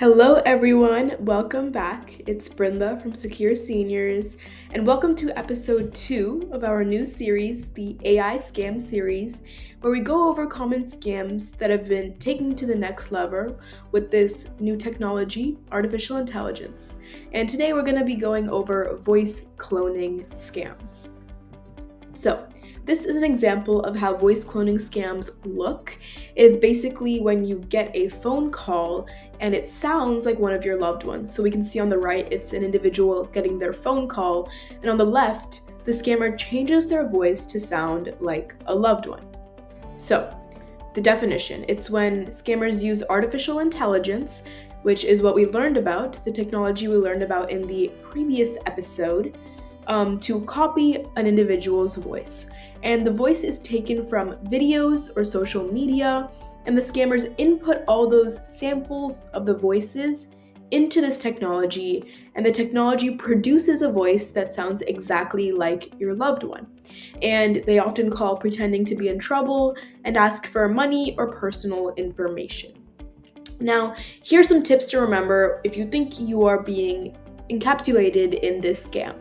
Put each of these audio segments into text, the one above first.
Hello, everyone. Welcome back. It's Brinda from Secure Seniors, and welcome to episode 2 of our new series, the AI Scam series, where we go over common scams that have been taken to the next level with this new technology, artificial intelligence. And today we're going to be going over voice cloning scams. So, this is an example of how voice cloning scams look. It is basically when you get a phone call and it sounds like one of your loved ones. So we can see on the right, it's an individual getting their phone call, and on the left, the scammer changes their voice to sound like a loved one. So, the definition, it's when scammers use artificial intelligence, which is what we learned about, the technology we learned about in the previous episode, to copy an individual's voice. And the voice is taken from videos or social media, and the scammers input all those samples of the voices into this technology, and the technology produces a voice that sounds exactly like your loved one. And they often call pretending to be in trouble and ask for money or personal information. Now, here's some tips to remember if you think you are being encapsulated in this scam.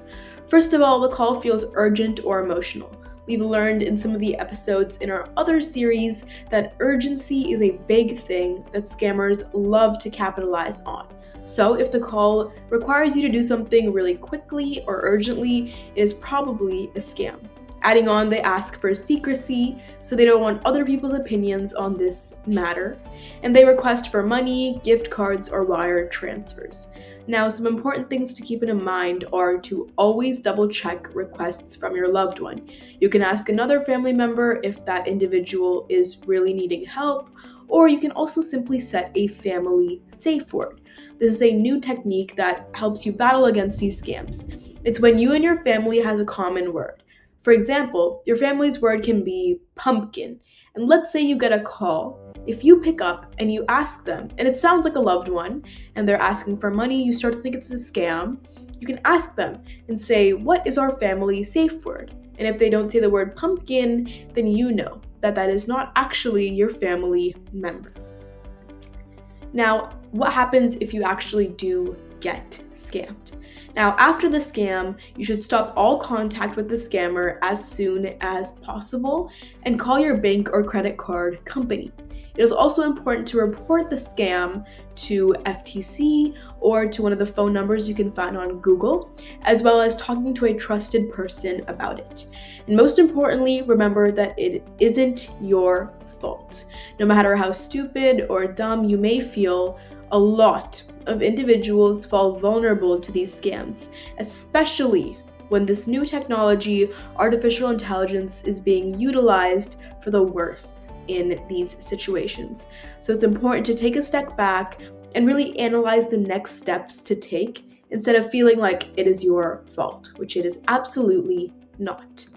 First of all, the call feels urgent or emotional. We've learned in some of the episodes in our other series that urgency is a big thing that scammers love to capitalize on. So if the call requires you to do something really quickly or urgently, it is probably a scam. Adding on, they ask for secrecy, so they don't want other people's opinions on this matter. And they request for money, gift cards, or wire transfers. Now, some important things to keep in mind are to always double check requests from your loved one. You can ask another family member if that individual is really needing help, or you can also simply set a family safe word. This is a new technique that helps you battle against these scams. It's when you and your family has a common word. For example, your family's word can be pumpkin, and let's say you get a call. If you pick up and you ask them, and it sounds like a loved one, and they're asking for money, you start to think it's a scam, you can ask them and say, what is our family safe word? And if they don't say the word pumpkin, then you know that that is not actually your family member. Now, what happens if you actually do get scammed? Now, after the scam, you should stop all contact with the scammer as soon as possible and call your bank or credit card company. It is also important to report the scam to FTC or to one of the phone numbers you can find on Google, as well as talking to a trusted person about it. And most importantly, remember that it isn't your fault. No matter how stupid or dumb you may feel, a lot of individuals fall vulnerable to these scams, especially when this new technology, artificial intelligence, is being utilized for the worst in these situations. So it's important to take a step back and really analyze the next steps to take instead of feeling like it is your fault, which it is absolutely not.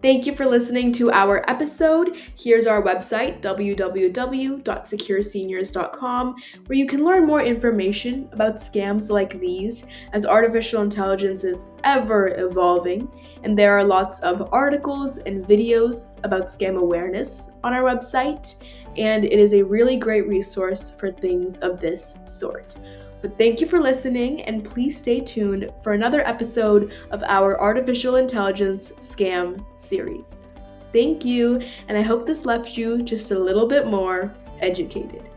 Thank you for listening to our episode. Here's our website, www.secureseniors.com, where you can learn more information about scams like these, as artificial intelligence is ever evolving, and there are lots of articles and videos about scam awareness on our website, and it is a really great resource for things of this sort. But thank you for listening, and please stay tuned for another episode of our Artificial Intelligence Scam series. Thank you, and I hope this left you just a little bit more educated.